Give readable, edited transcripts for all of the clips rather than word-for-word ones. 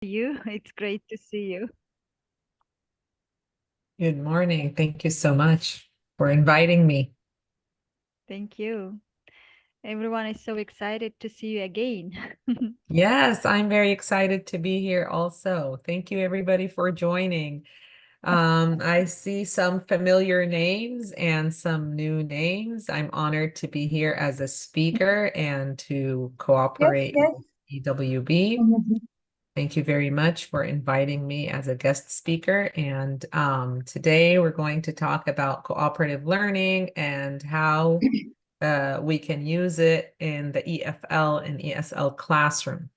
You. It's great to see you. Good morning. Thank you so much for inviting me. Thank you. Everyone is so excited to see you again. Yes, I'm very excited to be here also. Thank you, everybody, for joining. I see some familiar names and some new names. I'm honored to be here as a speaker and to Yes, cooperate yes. with EWB. Mhm. Thank you very much for inviting me as a guest speaker. And today we're going to talk about cooperative learning and how we can use it in the EFL and ESL classroom.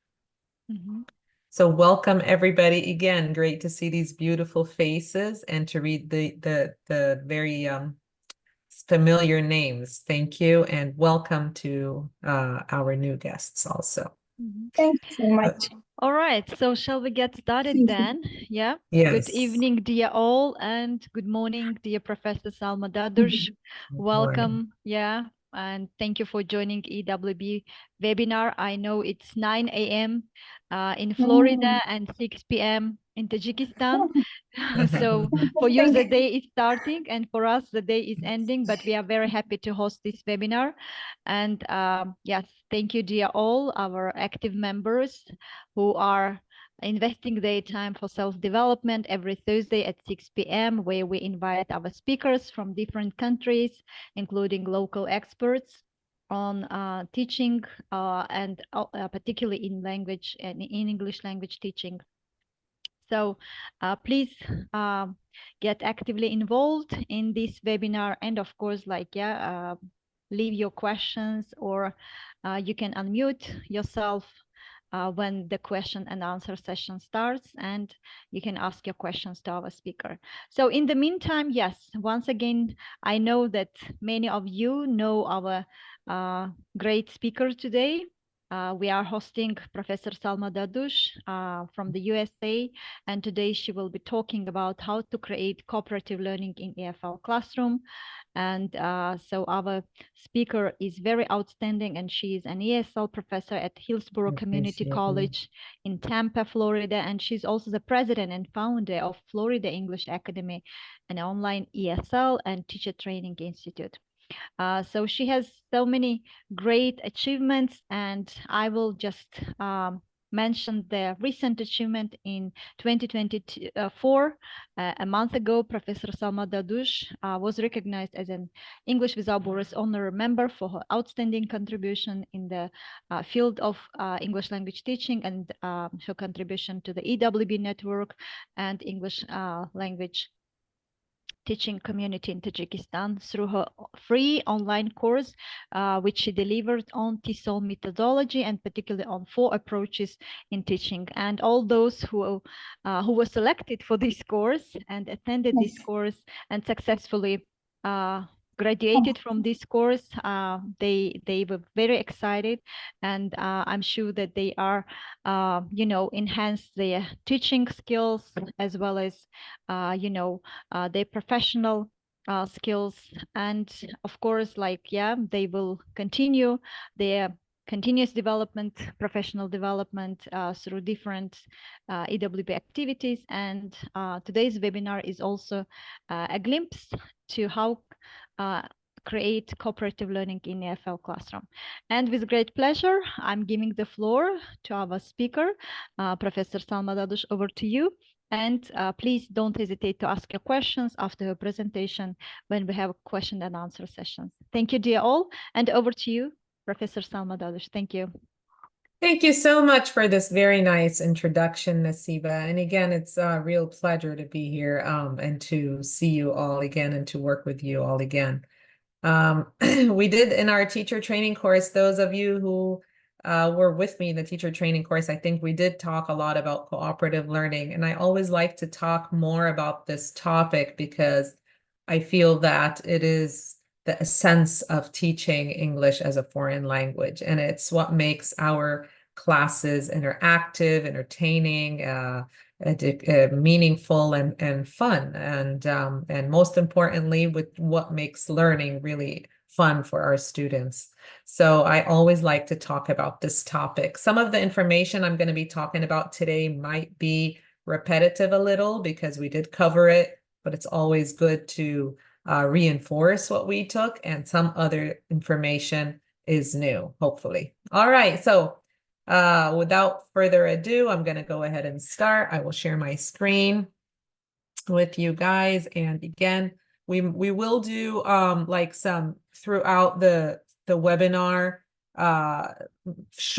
Mhm. So welcome everybody again. Great to see these beautiful faces and to read the very familiar names. Thank you and welcome to our new guests also. Mhm. Thank you so Uh, much. All right, so shall we get started Thank you. then? Yeah. Good yes. evening, dear all, and good morning, dear Professor Salma Daadoush. Mhm. Good morning. Welcome. Yeah. And thank you for joining EWB webinar. I know it's 9 a.m. In Florida Mm. and 6 p.m. in Tajikistan. So for you, Thank the you. day is starting, and for us, the day is ending. But we are very happy to host this webinar. And yes, thank you, dear all, our active members who are investing their time for self-development every Thursday at 6 p.m., where we invite our speakers from different countries, including local experts on teaching and particularly in language and in English language teaching. So please get actively involved in this webinar, and of course, leave your questions, or you can unmute yourself when the question and answer session starts, and you can ask your questions to our speaker. So in the meantime, yes, once again, I know that many of you know our great speaker today. We are hosting Professor Salma Daadoush from the USA, and today she will be talking about how to create cooperative learning in EFL Classroom. And so our speaker is very outstanding, and she is an ESL professor at Hillsborough Community Appreciate College in Tampa, Florida, and she's also the president and founder of Florida English Academy, an online ESL and teacher training institute. So she has so many great achievements, and I will just mention the recent achievement in 2024. A month ago, Professor Salma Daadoush was recognized as an English Without Borders honorary member for her outstanding contribution in the field of English language teaching, and her contribution to the EWB network and English language teaching community in Tajikistan through her free online course, which she delivered on TESOL methodology, and particularly on 4 approaches in teaching. And all those who were selected for this course and attended this Yes. course and successfully graduated from this course, they were very excited, and I'm sure that they are, enhance their teaching skills as well as, their professional skills. And of course, they will continue their continuous development, professional development through different EWB activities. And today's webinar is also a glimpse to how create cooperative learning in EFL Classroom. And with great pleasure, I'm giving the floor to our speaker, Professor Salma Daadoush. Over to you. And please don't hesitate to ask your questions after her presentation when we have question and answer sessions. Thank you, dear all. And over to you, Professor Salma Daadoush. Thank you. Thank you so much for this very nice introduction, Nasiba. And again, it's a real pleasure to be here and to see you all again and to work with you all again. We did in our teacher training course, those of you who were with me in the teacher training course, I think we did talk a lot about cooperative learning. And I always like to talk more about this topic because I feel that it is the essence of teaching English as a foreign language. And it's what makes our classes interactive, entertaining, meaningful and fun. And most importantly, with what makes learning really fun for our students. So I always like to talk about this topic. Some of the information I'm going to be talking about today might be repetitive a little because we did cover it, but it's always good to reinforce what we took, and some other information is new, hopefully. All right, so without further ado, I'm going to go ahead and start. I will share my screen with you guys. And again, we will do like some throughout the webinar,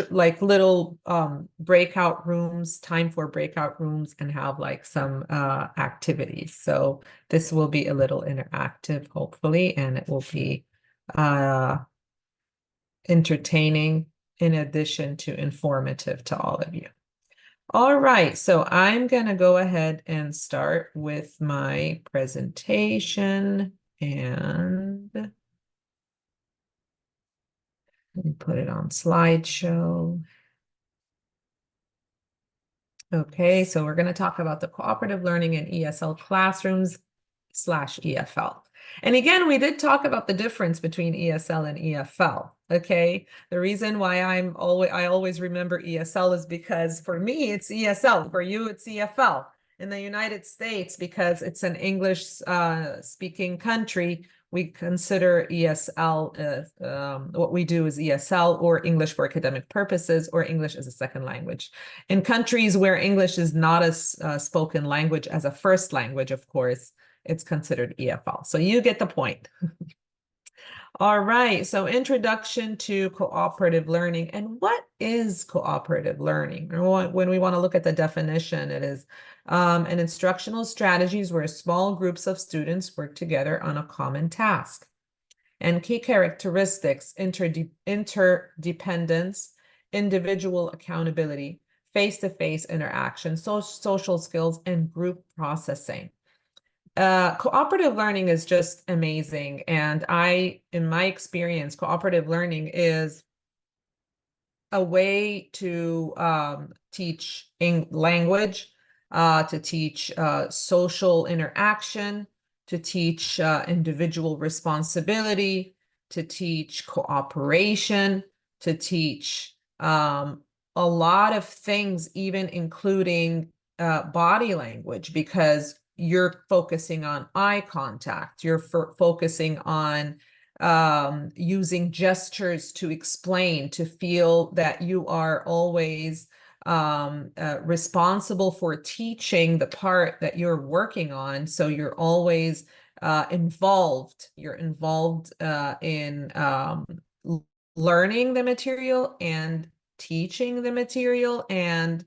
like little breakout rooms, time for breakout rooms, and have like some activities. So this will be a little interactive, hopefully, and it will be entertaining in addition to informative to all of you. All right, so I'm going to go ahead and start with my presentation, and let me put it on slideshow. Okay, so we're going to talk about the cooperative learning in ESL classrooms / EFL. And again, we did talk about the difference between ESL and EFL. Okay, the reason why I always remember ESL is because for me it's ESL, for you it's EFL. In the United States, because it's an English speaking country, we consider ESL what we do is ESL, or English for academic purposes, or English as a second language. In countries where English is not a spoken language as a first language, of course, it's considered EFL. So you get the point. All right, so introduction to cooperative learning. And what is cooperative learning? When we want to look at the definition, it is an instructional strategies where small groups of students work together on a common task. And key characteristics: interdependence, individual accountability, face-to-face interaction, social skills, and group processing. Cooperative learning is just amazing. And in my experience, cooperative learning is a way to teach language, to teach social interaction, to teach individual responsibility, to teach cooperation, to teach a lot of things, even including body language, because you're focusing on eye contact, you're focusing on using gestures to explain, to feel that you are always responsible for teaching the part that you're working on. So you're always involved. You're involved in learning the material and teaching the material, and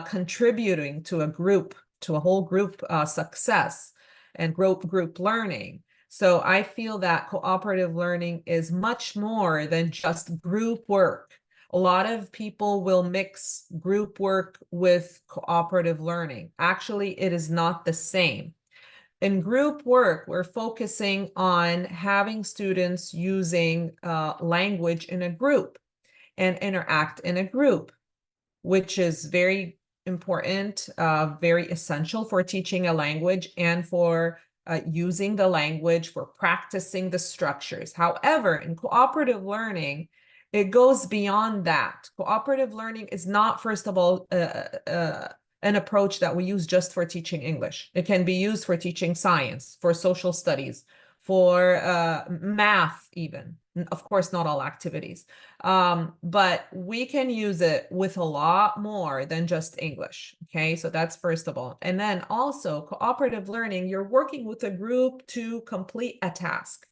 contributing to a group, to a whole group success and group learning. So I feel that cooperative learning is much more than just group work. A lot of people will mix group work with cooperative learning. Actually, it is not the same. In group work, we're focusing on having students using language in a group and interact in a group, which is very important, very essential for teaching a language and for using the language, for practicing the structures. However, in cooperative learning, it goes beyond that. Cooperative learning is not, first of all, an approach that we use just for teaching English. It can be used for teaching science, for social studies, for math even. Of course, not all activities. But we can use it with a lot more than just English. Okay, so that's first of all. And then also cooperative learning, you're working with a group to complete a task,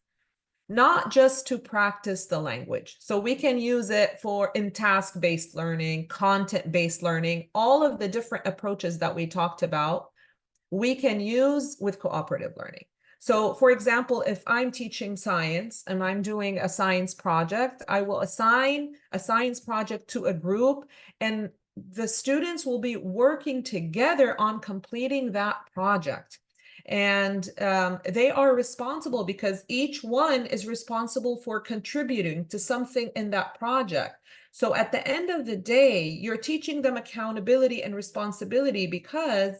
not just to practice the language. So we can use it in task-based learning, content-based learning, all of the different approaches that we talked about, we can use with cooperative learning. So for example, if I'm teaching science and I'm doing a science project, I will assign a science project to a group, and the students will be working together on completing that project. And they are responsible because each one is responsible for contributing to something in that project. So at the end of the day, you're teaching them accountability and responsibility, because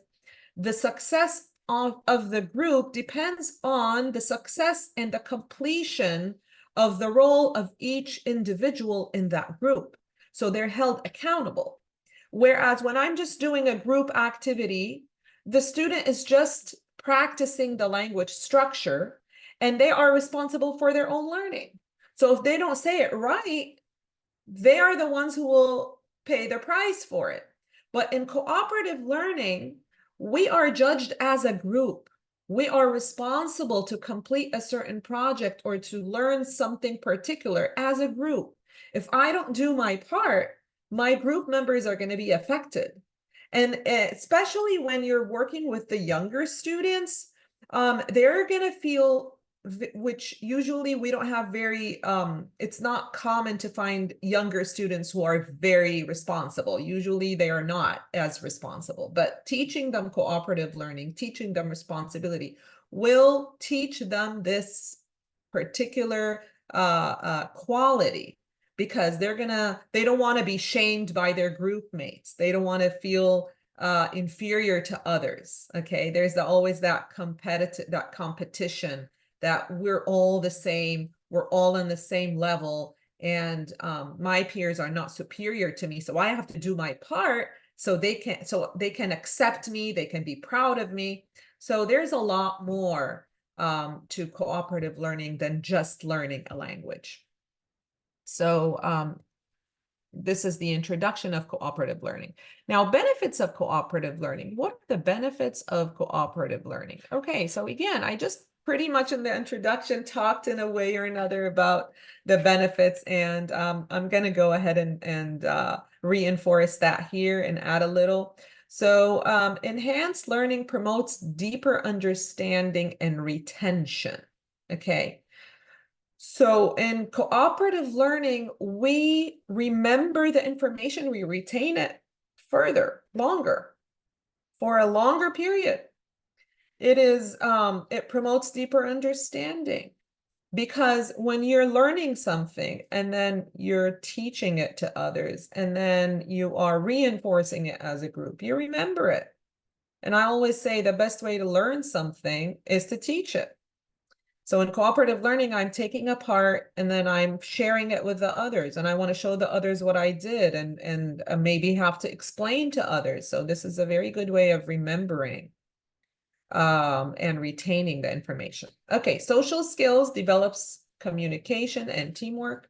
the success of the group depends on the success and the completion of the role of each individual in that group. So they're held accountable. Whereas when I'm just doing a group activity, the student is just practicing the language structure and they are responsible for their own learning. So if they don't say it right, they are the ones who will pay the price for it. But in cooperative learning, we are judged as a group. We are responsible to complete a certain project or to learn something particular as a group. If I don't do my part, my group members are going to be affected. And especially when you're working with the younger students, they're going to feel, which usually we don't have very, it's not common to find younger students who are very responsible. Usually they are not as responsible, but teaching them cooperative learning, teaching them responsibility will teach them this particular quality, because they don't want to be shamed by their group mates. They don't want to feel inferior to others. Okay, there's always that competition that we're all the same, we're all on the same level, and my peers are not superior to me, so I have to do my part so they can accept me, they can be proud of me. So there's a lot more to cooperative learning than just learning a language. So this is the introduction of cooperative learning. Now, benefits of cooperative learning. What are the benefits of cooperative learning? Okay, so again, I just pretty much in the introduction talked in a way or another about the benefits, and I'm going to go ahead and reinforce that here and add a little. So enhanced learning promotes deeper understanding and retention. Okay. So in cooperative learning, we remember the information, we retain it longer, for a longer period. It promotes deeper understanding, because when you're learning something and then you're teaching it to others and then you are reinforcing it as a group, you remember it. And I always say the best way to learn something is to teach it. So in cooperative learning, I'm taking a part and then I'm sharing it with the others, and I want to show the others what I did and maybe have to explain to others. So this is a very good way of remembering and retaining the information. Okay, social skills develops communication and teamwork.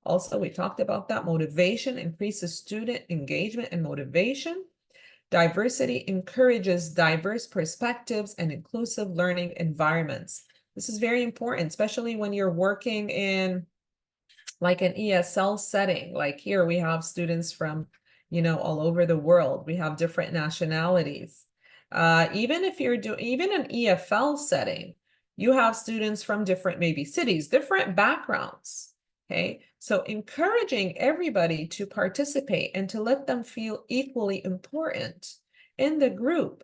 Also, we talked about that. Motivation increases student engagement and motivation. Diversity encourages diverse perspectives and inclusive learning environments. This is very important, especially when you're working in like an ESL setting. Like here, we have students from, all over the world. We have different nationalities. Even if you're doing, even an EFL setting, you have students from different maybe cities, different backgrounds. Okay, so encouraging everybody to participate and to let them feel equally important in the group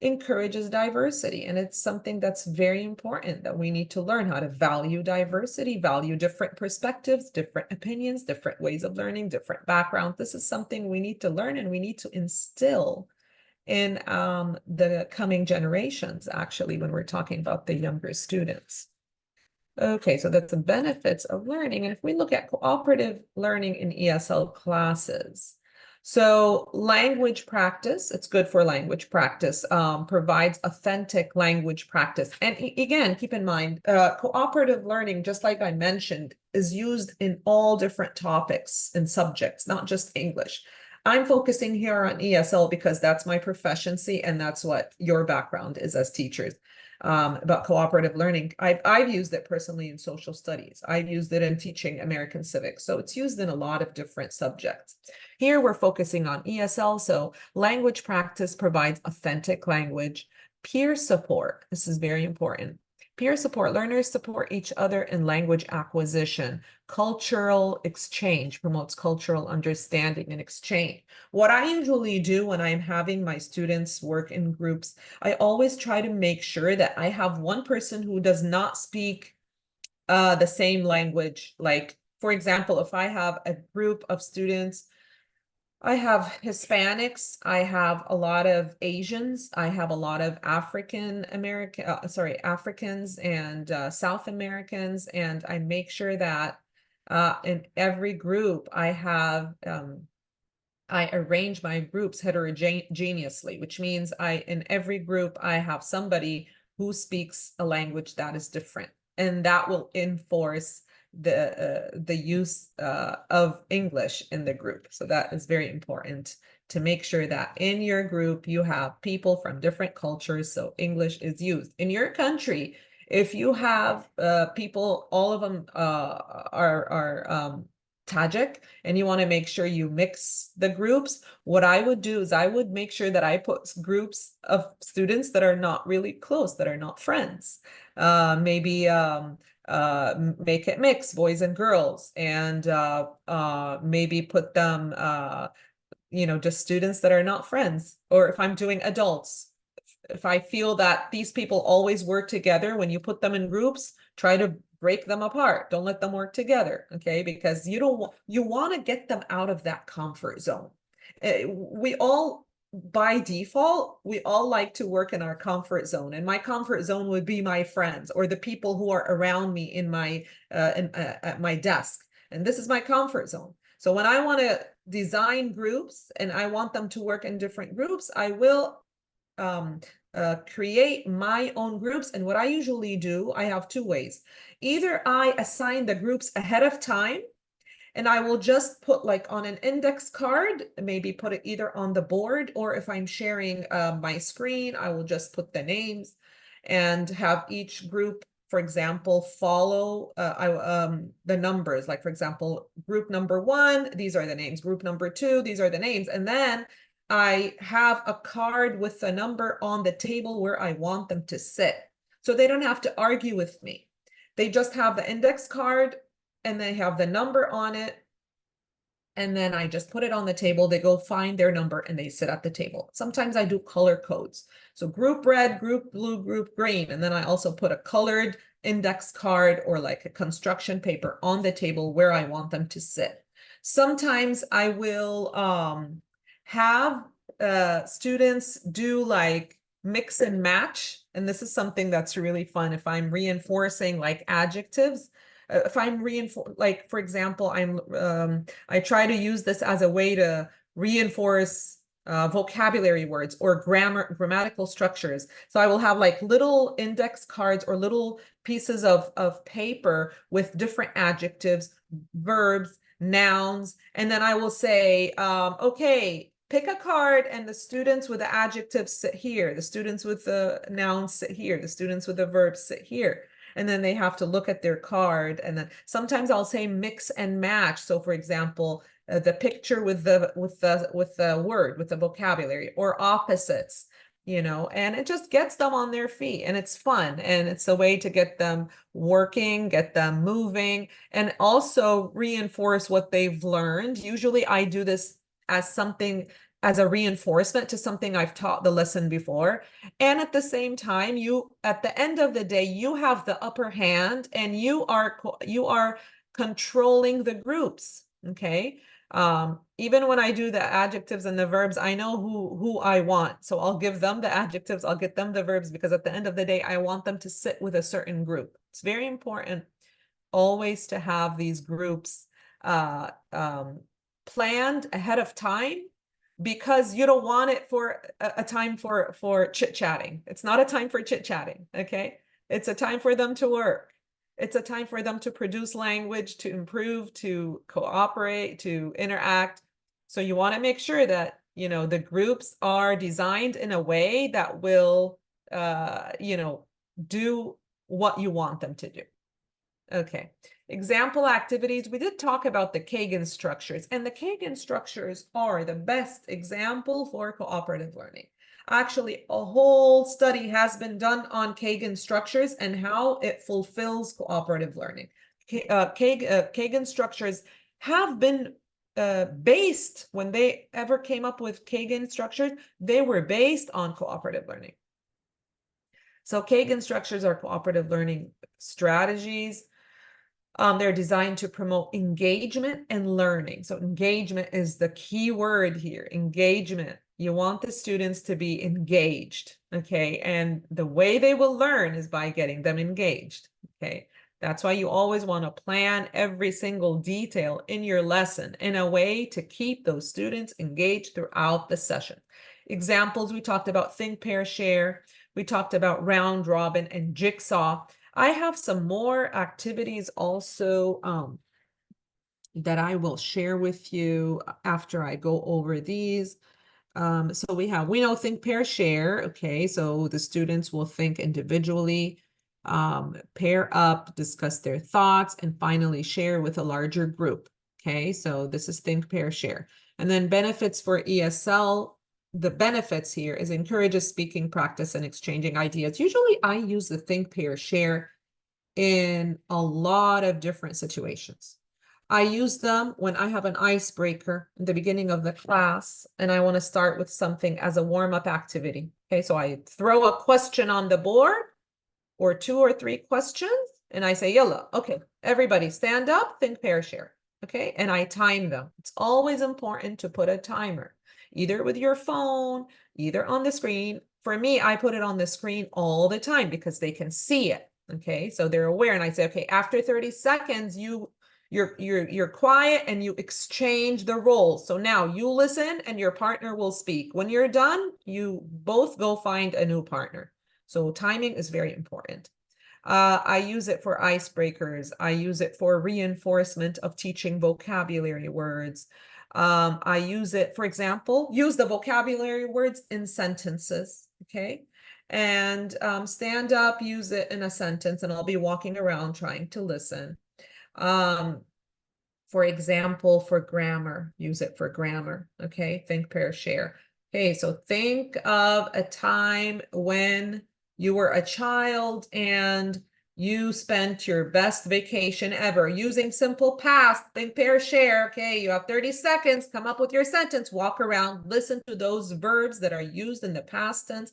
encourages diversity. And it's something that's very important, that we need to learn how to value diversity, value different perspectives, different opinions, different ways of learning, different backgrounds. This is something we need to learn and we need to instill in the coming generations, actually, when we're talking about the younger students. Okay, so that's the benefits of learning. And if we look at cooperative learning in ESL classes, so language practice, it's good for language practice, provides authentic language practice. And again, keep in mind, cooperative learning, just like I mentioned, is used in all different topics and subjects, not just English. I'm focusing here on ESL because that's my proficiency and that's what your background is as teachers. About cooperative learning. I've used it personally in social studies. I've used it in teaching American civics. So it's used in a lot of different subjects. Here we're focusing on ESL. So language practice provides authentic language. Peer support. This is very important. Peer support. Learners support each other in language acquisition. Cultural exchange promotes cultural understanding and exchange. What I usually do when I'm having my students work in groups, I always try to make sure that I have one person who does not speak the same language. Like, for example, if I have a group of students I have Hispanics, I have a lot of Asians, I have a lot of Africans and South Americans, and I make sure that in every group I arrange my groups heterogeneously, which means in every group I have somebody who speaks a language that is different, and that will enforce the use of English in the group. So that is very important to make sure that in your group you have people from different cultures, so English is used. In your country, if you have people, all of them are Tajik, and you want to make sure you mix the groups, what I would do is I would make sure that I put groups of students that are not really close, that are not friends. Maybe make it mix, boys and girls, and maybe put them, just students that are not friends. Or if I'm doing adults, if I feel that these people always work together, when you put them in groups, try to break them apart. Don't let them work together, okay? Because you want to get them out of that comfort zone. We all, by default, we all like to work in our comfort zone, and my comfort zone would be my friends or the people who are around me at my desk, and this is my comfort zone. So when I want to design groups and I want them to work in different groups, I will create my own groups. And what I usually do, I have two ways. Either I assign the groups ahead of time, and I will just put like on an index card, maybe put it either on the board, or if I'm sharing my screen, I will just put the names and have each group, for example, follow the numbers. Like, for example, group number 1, these are the names. Group number 2, these are the names. And then I have a card with a number on the table where I want them to sit. So they don't have to argue with me. They just have the index card and they have the number on it. And then I just put it on the table. They go find their number and they sit at the table. Sometimes I do color codes. So group red, group blue, group green. And then I also put a colored index card or like a construction paper on the table where I want them to sit. Sometimes I will have students do like mix and match. And this is something that's really fun if I'm reinforcing like adjectives. If I'm like, for example, I try to use this as a way to reinforce vocabulary words or grammatical structures. So I will have like little index cards or little pieces of paper with different adjectives, verbs, nouns, and then I will say, okay, pick a card, and the students with the adjectives sit here, the students with the nouns sit here, the students with the verbs sit here. And then they have to look at their card. And then sometimes I'll say mix and match. So for example, the picture with the word, with the vocabulary, or opposites, and it just gets them on their feet, and it's fun, and it's a way to get them working, get them moving, and also reinforce what they've learned. Usually I do this as a reinforcement to something I've taught the lesson before. And at the same time, at the end of the day, you have the upper hand, and you are controlling the groups. Okay. Even when I do the adjectives and the verbs, I know who I want. So I'll give them the adjectives, I'll get them the verbs, because at the end of the day, I want them to sit with a certain group. It's very important always to have these groups planned ahead of time, because you don't want it for a time for chit-chatting. It's not a time for chit-chatting, okay? It's a time for them to work. It's a time for them to produce language, to improve, to cooperate, to interact. So you want to make sure that, the groups are designed in a way that will, do what you want them to do. Okay, example activities. We did talk about the Kagan structures, and the Kagan structures are the best example for cooperative learning. Actually, a whole study has been done on Kagan structures and how it fulfills cooperative learning. Kagan structures have been based, when they ever came up with Kagan structures, they were based on cooperative learning. So Kagan structures are cooperative learning strategies. They're designed to promote engagement and learning. So engagement is the key word here, engagement. You want the students to be engaged, okay? And the way they will learn is by getting them engaged, okay? That's why you always want to plan every single detail in your lesson in a way to keep those students engaged throughout the session. Examples, we talked about think, pair, share. We talked about round robin and jigsaw. I have some more activities also that I will share with you after I go over these. So we know think, pair, share. Okay, so the students will think individually, pair up, discuss their thoughts, and finally share with a larger group. Okay, so this is think, pair, share. And then benefits for ESL, the benefits here is encourages speaking practice and exchanging ideas. Usually I use the think, pair, share in a lot of different situations. I use them when I have an icebreaker in the beginning of the class and I want to start with something as a warm-up activity. Okay, so I throw a question on the board or 2 or 3 questions and I say, yalla, okay, everybody stand up, think, pair, share. Okay, and I time them. It's always important to put a timer, either with your phone, either on the screen. For me, I put it on the screen all the time because they can see it. Okay, so they're aware. And I say, okay, after 30 seconds, you're quiet and you exchange the roles. So now you listen and your partner will speak. When you're done, you both go find a new partner. So timing is very important. I use it for icebreakers. I use it for reinforcement of teaching vocabulary words. I use it, for example, use the vocabulary words in sentences, okay? And stand up, use it in a sentence, and I'll be walking around trying to listen. For example, for grammar, use it for grammar, okay? Think, pair, share. Okay, so think of a time when you were a child and you spent your best vacation ever using simple past. Think, pair, share. Okay, you have 30 seconds, come up with your sentence, walk around, listen to those verbs that are used in the past tense.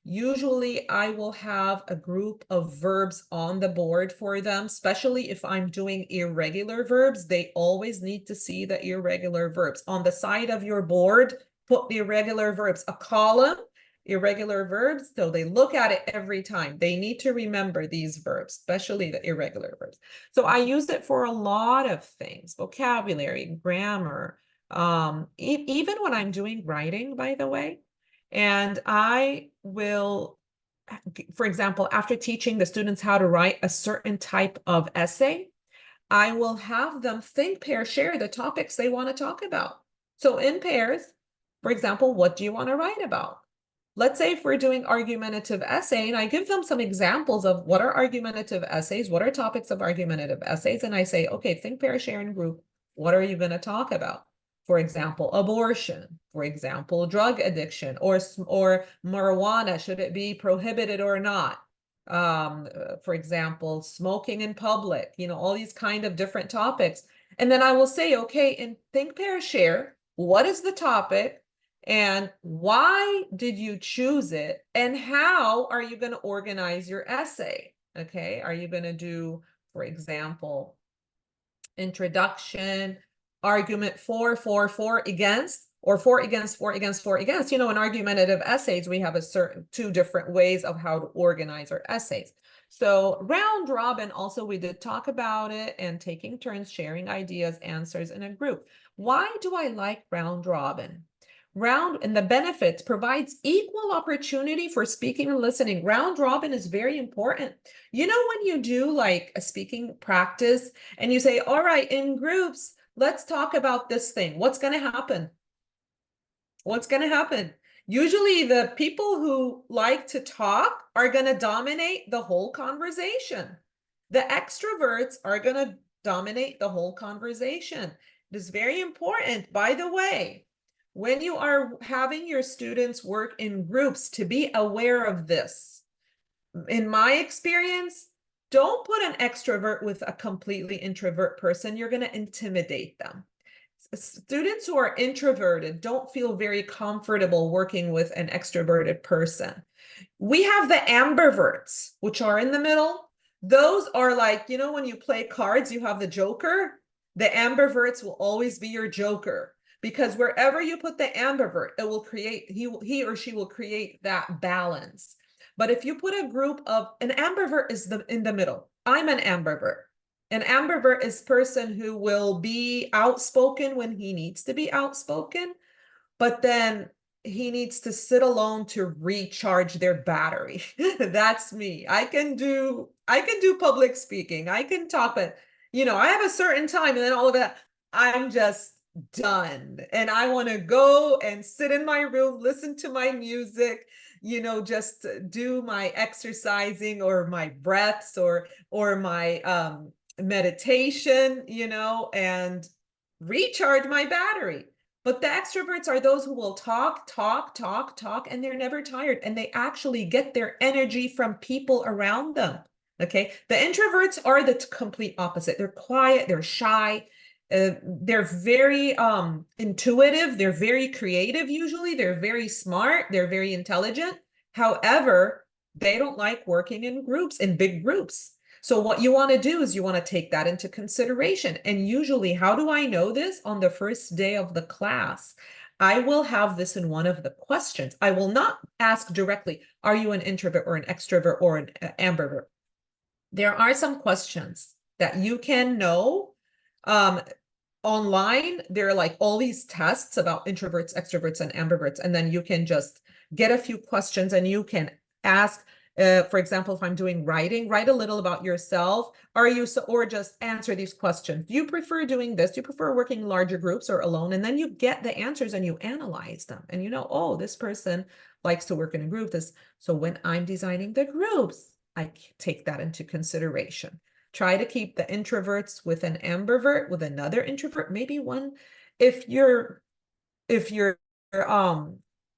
Usually I will have a group of verbs on the board for them, especially if I'm doing irregular verbs. They always need to see the irregular verbs. On the side of your board, put the irregular verbs, a column, irregular verbs, so they look at it every time. They need to remember these verbs, especially the irregular verbs. So I use it for a lot of things, vocabulary, grammar, even when I'm doing writing, by the way. And I will, for example, after teaching the students how to write a certain type of essay, I will have them think, pair, share the topics they want to talk about. So in pairs, for example, what do you want to write about? Let's say if we're doing argumentative essay, and I give them some examples of what are argumentative essays, what are topics of argumentative essays, and I say, okay, think, pair, share, and group. What are you going to talk about? For example, abortion, for example, drug addiction, or marijuana, should it be prohibited or not? For example, smoking in public, all these kind of different topics. And then I will say, okay, and think, pair, share, what is the topic and why did you choose it? And how are you going to organize your essay? Okay, are you going to do, for example, introduction, argument for, against, or for, against, for, against, for, against. In argumentative essays, we have a certain 2 different ways of how to organize our essays. So round robin, also we did talk about it, and taking turns sharing ideas, answers in a group. Why do I like round robin? And the benefits provides equal opportunity for speaking and listening. Round robin is very important. When you do like a speaking practice and you say, all right, in groups, let's talk about this thing. What's going to happen? What's going to happen? Usually the people who like to talk are going to dominate the whole conversation. The extroverts are going to dominate the whole conversation. It is very important, by the way, when you are having your students work in groups, to be aware of this. In my experience, don't put an extrovert with a completely introvert person. You're going to intimidate them. Students who are introverted don't feel very comfortable working with an extroverted person. We have the ambiverts, which are in the middle. Those are like, you know, when you play cards, you have the joker. The ambiverts will always be your joker, because wherever you put the ambivert, it will create, he or she will create that balance. But if you put a group of, an ambivert is in the middle. I'm an ambivert. An ambivert is person who will be outspoken when he needs to be outspoken, but then he needs to sit alone to recharge their battery. That's me. I can do public speaking. I can talk, but you know, I have a certain time, and then all of that, I'm just done. And I want to go and sit in my room, listen to my music, you know, just do my exercising or my breaths or my meditation, you know, and recharge my battery. But the extroverts are those who will talk, and they're never tired. And they actually get their energy from people around them. Okay. The introverts are the complete opposite. They're quiet, they're shy. They're very intuitive. They're very creative usually. They're very smart. They're very intelligent. However, they don't like working in groups, in big groups. So what you want to do is you want to take that into consideration. And usually, how do I know this? On the first day of the class, I will have this in one of the questions. I will not ask directly, are you an introvert or an extrovert or an ambivert? There are some questions that you can know online. There are like all these tests about introverts, extroverts, and ambiverts. And then you can just get a few questions and you can ask, for example, if I'm doing writing, write a little about yourself. Are you so, or just answer these questions. Do you prefer doing this? Do you prefer working in larger groups or alone? And then you get the answers and you analyze them. And you know, oh, this person likes to work in a group. So when I'm designing the groups, I take that into consideration. Try to keep the introverts with an ambivert, with another introvert, maybe one. If you're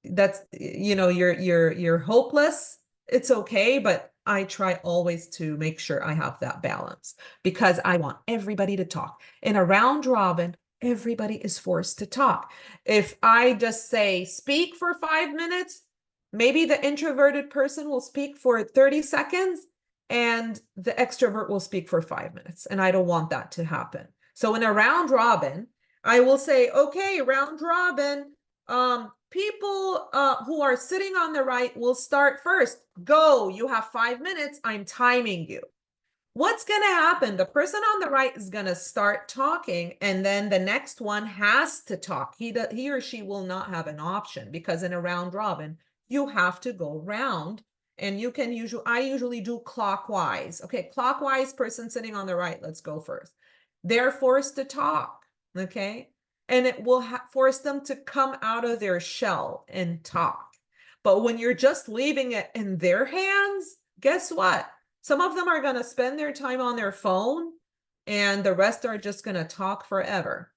that's, you know, you're hopeless, it's okay, but I try always to make sure I have that balance, because I want everybody to talk. In a round robin, everybody is forced to talk. If I just say speak for 5 minutes, maybe the introverted person will speak for 30 seconds and the extrovert will speak for 5 minutes. And I don't want that to happen. So in a round robin, I will say, okay, round robin, people who are sitting on the right will start first. Go, you have 5 minutes. I'm timing you. What's going to happen? The person on the right is going to start talking, and then the next one has to talk. He or she will not have an option, because in a round robin, you have to go round. And you can I usually do clockwise. Okay, clockwise, person sitting on the right, let's go first. They're forced to talk, okay? And it will force them to come out of their shell and talk. But when you're just leaving it in their hands, guess what? Some of them are going to spend their time on their phone, and the rest are just going to talk forever.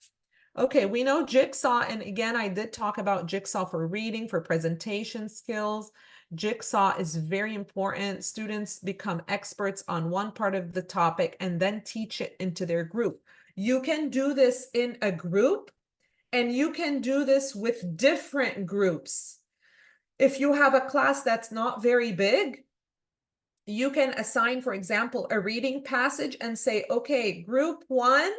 Okay, we know Jigsaw, and again, I did talk about Jigsaw for reading, for presentation skills. Jigsaw is very important. Students become experts on one part of the topic and then teach it into their group. You can do this in a group, and you can do this with different groups. If you have a class that's not very big, you can assign, for example, a reading passage and say, okay, group 1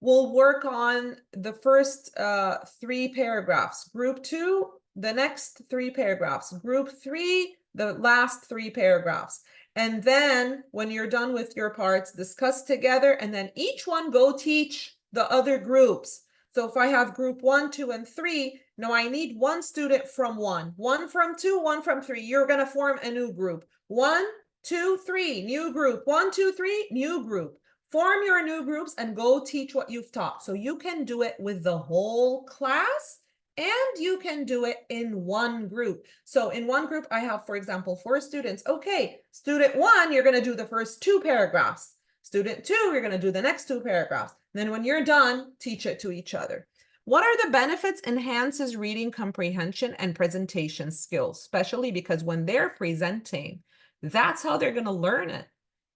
will work on the first 3 paragraphs. Group 2, the next 3 paragraphs. Group 3, the last 3 paragraphs. And then when you're done with your parts, discuss together, and then each one go teach the other groups. So if I have group 1, 2, and 3, now I need one student from 1, 1 from 2, 1 from 3. You're going to form a new group. 1, 2, 3, new group. 1, 2, 3, new group. Form your new groups and go teach what you've taught. So you can do it with the whole class, and you can do it in one group. So in one group, I have, for example, 4 students. Okay, student 1, you're going to do the first 2 paragraphs. Student 2, you're going to do the next 2 paragraphs. Then when you're done, teach it to each other. What are the benefits? Enhances reading comprehension and presentation skills, especially because when they're presenting, that's how they're going to learn it.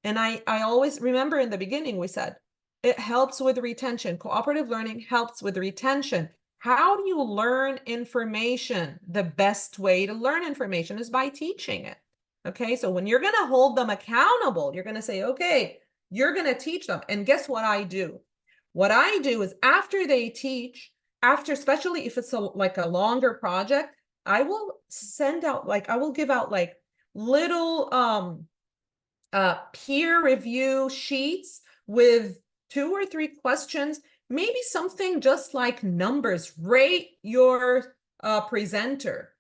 And I always remember in the beginning, we said, it helps with retention. Cooperative learning helps with retention. How do you learn information? The best way to learn information is by teaching it. Okay, so when you're going to hold them accountable, you're going to say, okay, you're going to teach them. And guess what I do? What I do is after they teach, after, especially if it's like a longer project, I will send out, like, I will give out like little peer review sheets with 2 or 3 questions, maybe something just like numbers, rate your presenter.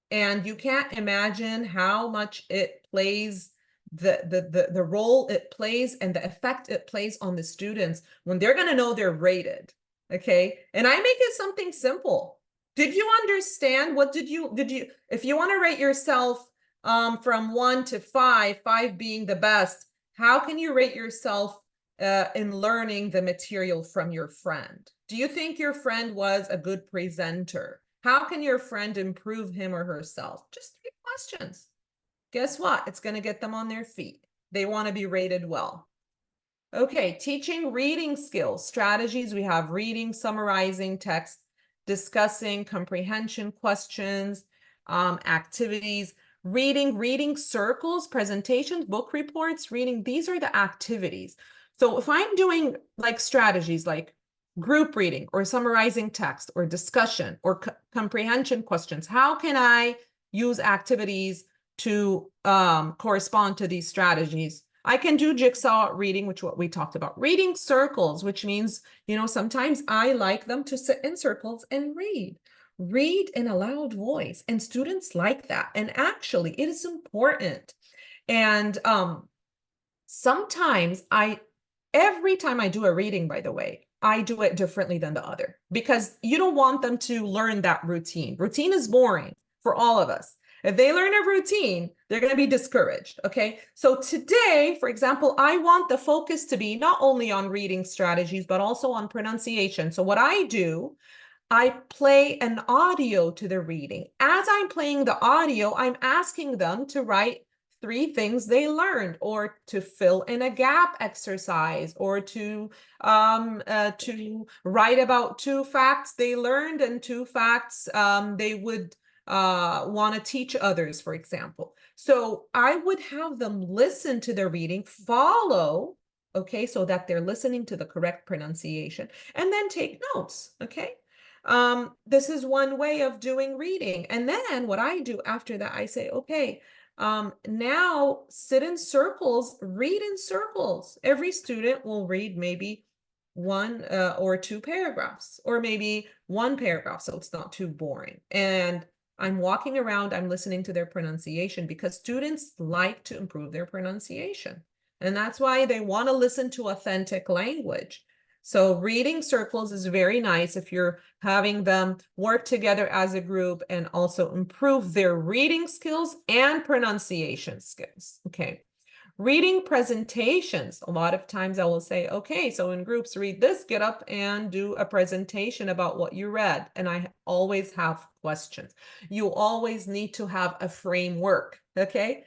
And you can't imagine how much it plays, the role it plays and the effect it plays on the students when they're going to know they're rated. Okay. And I make it something simple. Did you understand? What did you, if you want to rate yourself from 1 to 5, 5 being the best, how can you rate yourself in learning the material from your friend? Do you think your friend was a good presenter? How can your friend improve him or herself? Just 3 questions. Guess what? It's going to get them on their feet. They want to be rated well. Okay, teaching reading skills, strategies. We have reading, summarizing text, discussing comprehension questions, activities, reading circles, presentations, book reports, reading. These are the activities. So if I'm doing like strategies like group reading or summarizing text or discussion or comprehension questions, how can I use activities to correspond to these strategies? I can do jigsaw reading, which what we talked about. Reading circles, which means, you know, sometimes I like them to sit in circles and read in a loud voice, and students like that. And actually it is important. And sometimes every time I do a reading, by the way, I do it differently than the other, because you don't want them to learn that routine. Routine is boring for all of us. If they learn a routine, they're going to be discouraged. Okay. So today, for example, I want the focus to be not only on reading strategies, but also on pronunciation. So what I do, I play an audio to the reading. As I'm playing the audio, I'm asking them to write 3 things they learned, or to fill in a gap exercise, or to write about 2 facts they learned and 2 facts they would want to teach others, for example. So I would have them listen to the reading, follow, okay, so that they're listening to the correct pronunciation, and then take notes, okay? This is one way of doing reading. And then what I do after that, I say, okay, now sit in circles, read in circles. Every student will read maybe 1 or 2 paragraphs, or maybe 1 paragraph, so it's not too boring. And I'm walking around, I'm listening to their pronunciation, because students like to improve their pronunciation. And that's why they want to listen to authentic language. So reading circles is very nice if you're having them work together as a group and also improve their reading skills and pronunciation skills. Okay. Reading presentations. A lot of times I will say, okay, so in groups, read this, get up and do a presentation about what you read. And I always have questions. You always need to have a framework. Okay.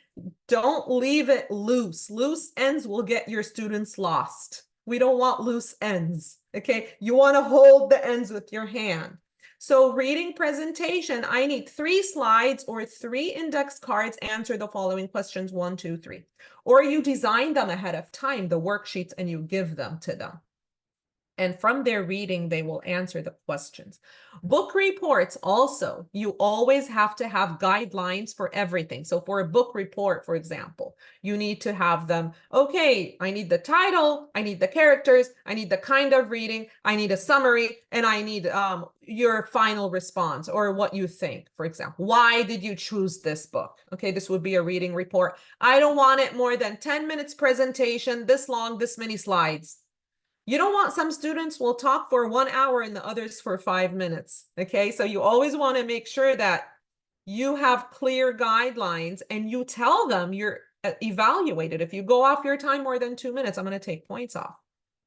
Don't leave it loose. Loose ends will get your students lost. We don't want loose ends. Okay. You want to hold the ends with your hand. So reading presentation, I need 3 slides or 3 index cards. Answer the following questions, 1, 2, 3. Or you design them ahead of time, the worksheets, and you give them to them. And from their reading, they will answer the questions. Book reports also, you always have to have guidelines for everything. So for a book report, for example, you need to have them, okay, I need the title, I need the characters, I need the kind of reading, I need a summary, and I need your final response, or what you think, for example. Why did you choose this book? Okay, this would be a reading report. I don't want it more than 10 minutes presentation, this long, this many slides. You don't want, some students will talk for 1 hour and the others for 5 minutes. Okay, so you always want to make sure that you have clear guidelines and you tell them you're evaluated. If you go off your time more than 2 minutes, I'm going to take points off.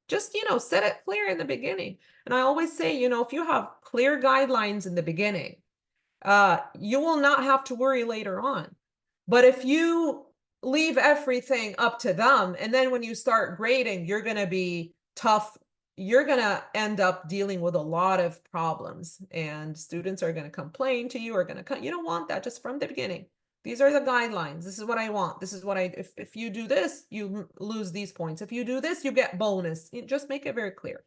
Just, you know, set it clear in the beginning. And I always say, you know, if you have clear guidelines in the beginning, you will not have to worry later on. But if you leave everything up to them, and then when you start grading, you're going to be tough, you're going to end up dealing with a lot of problems, and students are going to complain to you, or going to, you don't want that. Just from the beginning, These are the guidelines. This is what I want. This is what if you do this, you lose these points. If you do this, you get bonus. You just make it very clear.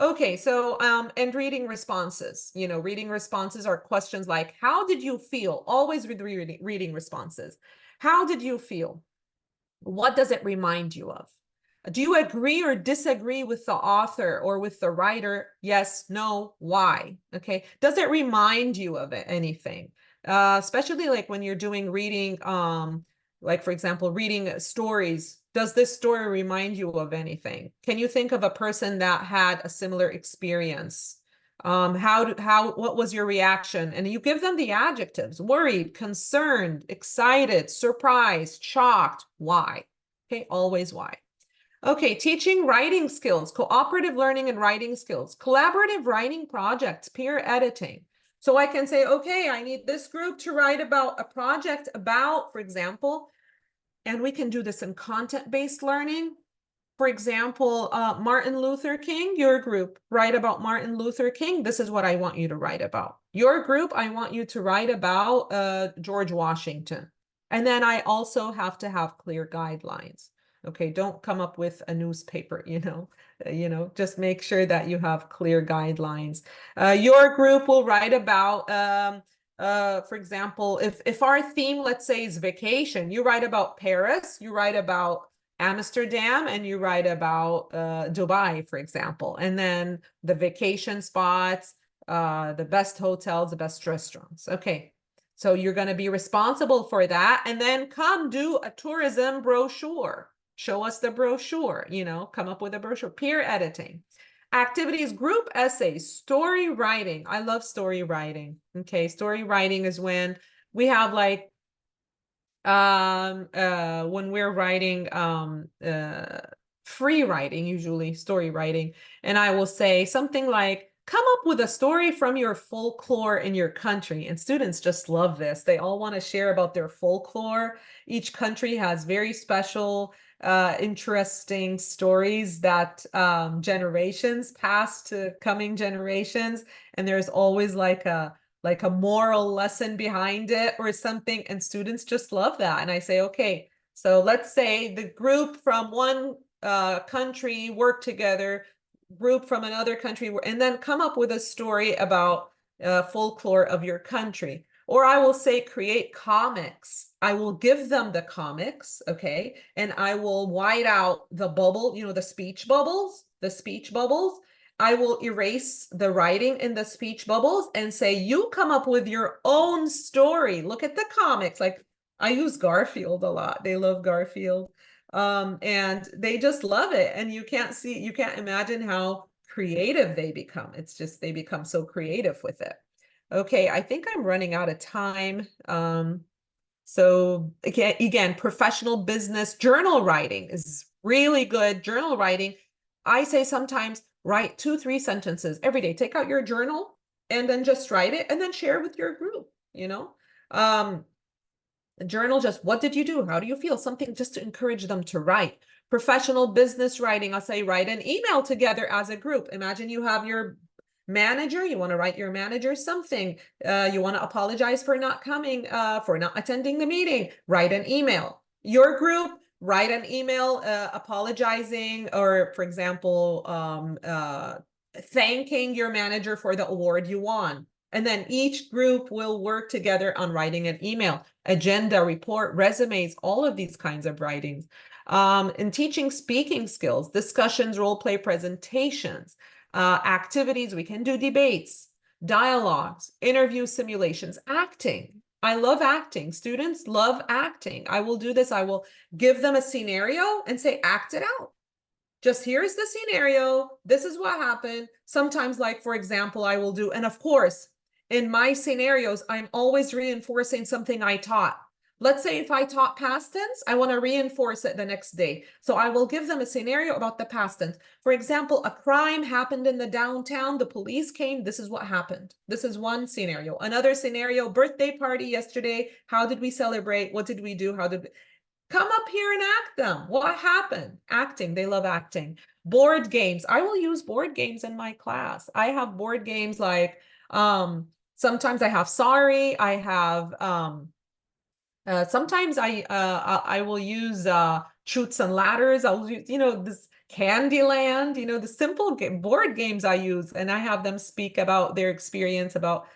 Okay, so and reading responses. Reading responses are questions like, how did you feel? Always with reading responses. How did you feel? What does it remind you of? Do you agree or disagree with the author or with the writer? Yes, no, why? Okay. Does it remind you of anything? Especially like when you're doing reading, like for example, reading stories. Does this story remind you of anything? Can you think of a person that had a similar experience? What was your reaction? And you give them the adjectives: worried, concerned, excited, surprised, shocked. Why? Okay, always why. Okay, teaching writing skills, cooperative learning and writing skills, collaborative writing projects, peer editing. So I can say, okay, I need this group to write about a project about, for example, and we can do this in content-based learning. For example, Martin Luther King, your group, write about Martin Luther King. This is what I want you to write about. Your group, I want you to write about George Washington. And then I also have to have clear guidelines. Okay, don't come up with a newspaper, just make sure that you have clear guidelines. Your group will write about, for example, if our theme, let's say, is vacation, you write about Paris, you write about Amsterdam, and you write about Dubai, for example, and then the vacation spots, the best hotels, the best restaurants. Okay, so you're going to be responsible for that, and then come do a tourism brochure. Show us the brochure, come up with a brochure. Peer editing. Activities, group essays, story writing. I love story writing. Okay, story writing is when we have like when we're writing free writing, usually story writing, and I will say something like, come up with a story from your folklore in your country. And students just love this. They all want to share about their folklore. Each country has very special interesting stories that generations pass to coming generations, and there's always like a moral lesson behind it or something, and students just love that. And I say, okay, so let's say the group from one country work together, group from another country, and then come up with a story about folklore of your country. Or I will say, create comics. I will give them the comics, okay, and I will white out the bubble, the speech bubbles, I will erase the writing in the speech bubbles and say, you come up with your own story. Look at the comics. Like, I use Garfield a lot. They love Garfield. And they just love it. And you can't imagine how creative they become. It's just, they become so creative with it. Okay, I think I'm running out of time. So again, professional business journal writing is really good. Journal writing, I say sometimes write 2-3 sentences every day. Take out your journal and then just write it and then share with your group, journal, just what did you do? How do you feel? Something just to encourage them to write. Professional business writing, I'll say write an email together as a group. Imagine you have your manager, you want to write your manager something, you want to apologize for not coming, for not attending the meeting, write an email. Your group, write an email apologizing, or for example, thanking your manager for the award you won. And then each group will work together on writing an email, agenda, report, resumes, all of these kinds of writings. In teaching speaking skills, discussions, role play presentations, activities, we can do debates, dialogues, interview simulations, acting. I love acting. Students love acting. I will do this. I will give them a scenario and say, act it out. Just here's the scenario. This is what happened. Sometimes, like, for example, I will do, and of course, in my scenarios, I'm always reinforcing something I taught. Let's say if I taught past tense, I want to reinforce it the next day. So I will give them a scenario about the past tense. For example, a crime happened in the downtown. The police came. This is what happened. This is one scenario. Another scenario, birthday party yesterday. How did we celebrate? What did we do? How did we... Come up here and act them. What happened? Acting. They love acting. Board games. I will use board games in my class. I have board games like, sometimes I have Sorry. I have, Sometimes I will use Chutes and Ladders. I'll use, this Candyland, the simple board games I use, and I have them speak about their experience about,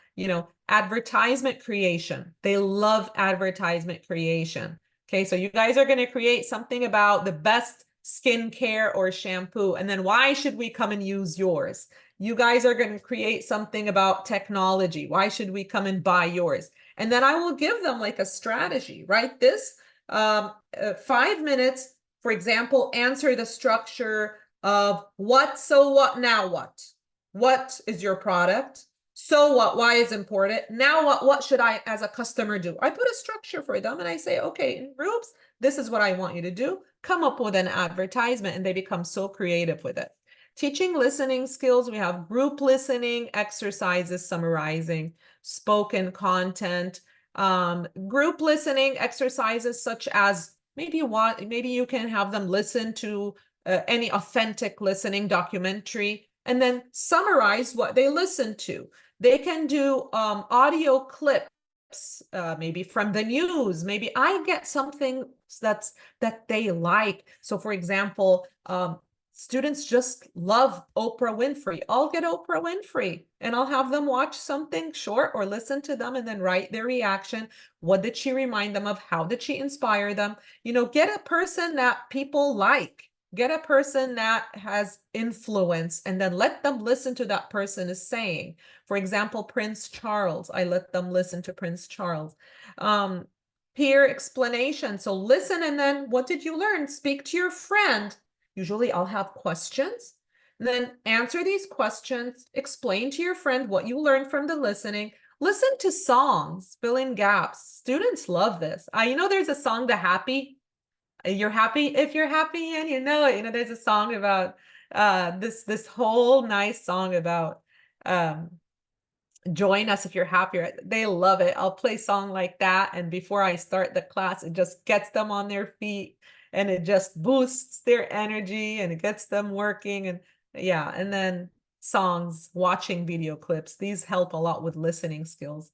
advertisement creation. They love advertisement creation. Okay, so you guys are going to create something about the best skincare or shampoo, and then why should we come and use yours? You guys are going to create something about technology. Why should we come and buy yours? And then I will give them like a strategy, right? This 5 minutes, for example, answer the structure of what, so what, now what? What is your product? So what, why is important? Now what should I, as a customer, do? I put a structure for them and I say, okay, in groups, this is what I want you to do. Come up with an advertisement, and they become so creative with it. Teaching listening skills, we have group listening, exercises, summarizing, spoken content, group listening exercises such as maybe you can have them listen to any authentic listening documentary and then summarize what they listened to. They can do audio clips, maybe from the news. Maybe I get something that they like. So for example, students just love Oprah Winfrey. I'll get Oprah Winfrey and I'll have them watch something short or listen to them and then write their reaction. What did she remind them of? How did she inspire them? Get a person that people like. Get a person that has influence and then let them listen to that person is saying. For example, Prince Charles, I let them listen to Prince Charles. Peer explanation. So listen, and then what did you learn? Speak to your friend. Usually I'll have questions, then answer these questions, explain to your friend what you learned from the listening, listen to songs, fill in gaps. Students love this. There's a song, The Happy. You're happy if you're happy and you know it. There's a song about this whole nice song about join us if you're happier. They love it. I'll play a song like that, and before I start the class, it just gets them on their feet and it just boosts their energy and it gets them working. And yeah, and then songs, watching video clips, these help a lot with listening skills.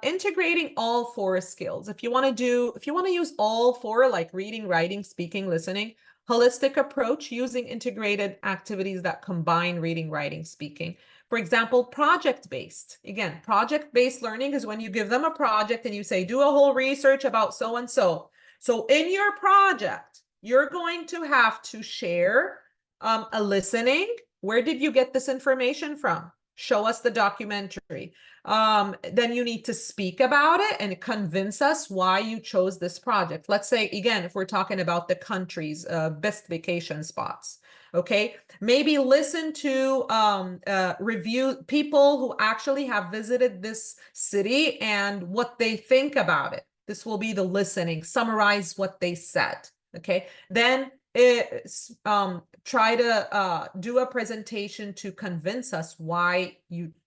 Integrating all four skills. If you want to use all four, like reading, writing, speaking, listening, holistic approach, using integrated activities that combine reading, writing, speaking. For example, project-based. Again, project-based learning is when you give them a project and you say, do a whole research about so and so. So in your project, you're going to have to share a listening. Where did you get this information from? Show us the documentary. Then you need to speak about it and convince us why you chose this project. Let's say, again, if we're talking about the country's best vacation spots. Okay, maybe listen to review people who actually have visited this city and what they think about it. This will be the listening, summarize what they said. Okay, then try to do a presentation to convince us why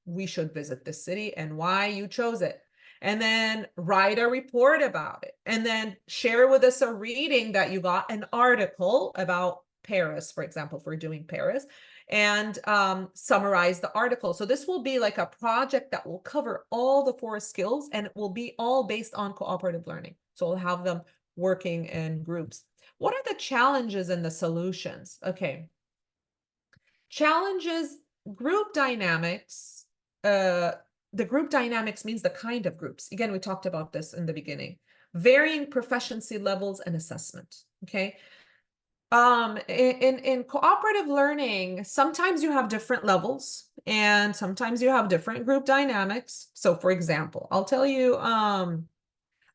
we should visit this city and why you chose it. And then write a report about it. And then share with us a reading that you got, an article about Paris, for example, if we're doing Paris, and summarize the article. So this will be like a project that will cover all the four skills, and it will be all based on cooperative learning. So we'll have them working in groups. What are the challenges and the solutions? Okay. Challenges, group dynamics. The group dynamics means the kind of groups. Again, we talked about this in the beginning. Varying proficiency levels and assessment. Okay. In cooperative learning, sometimes you have different levels and sometimes you have different group dynamics. So for example, I'll tell you,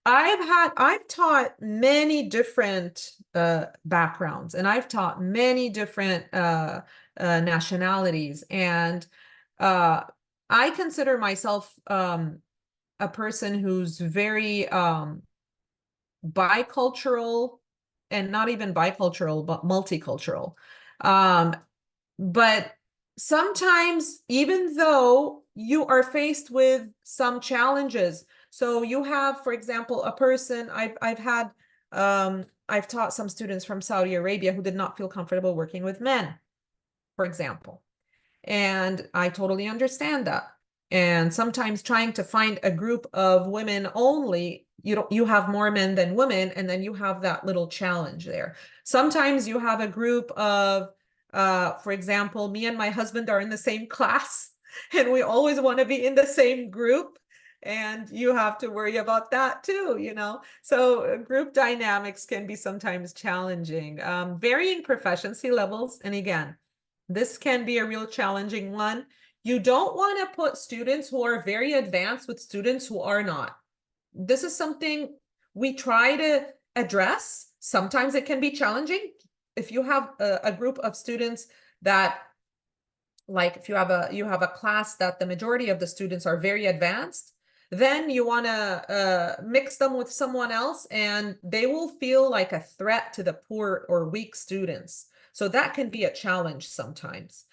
I've taught many different backgrounds, and I've taught many different nationalities, and I consider myself a person who's very bicultural, and not even bicultural, but multicultural. But sometimes, even though you are faced with some challenges, so you have, for example, a person I've taught some students from Saudi Arabia who did not feel comfortable working with men, for example. And I totally understand that. And sometimes trying to find a group of women only, you have more men than women, and then you have that little challenge there. Sometimes you have a group of, for example, me and my husband are in the same class, and we always want to be in the same group. And you have to worry about that too, you know? So group dynamics can be sometimes challenging. Varying proficiency levels. And again, this can be a real challenging one. You don't want to put students who are very advanced with students who are not. This is something we try to address. Sometimes it can be challenging. If you have a group of students that, like if you have a class that the majority of the students are very advanced, then you want to mix them with someone else, and they will feel like a threat to the poor or weak students. So that can be a challenge sometimes.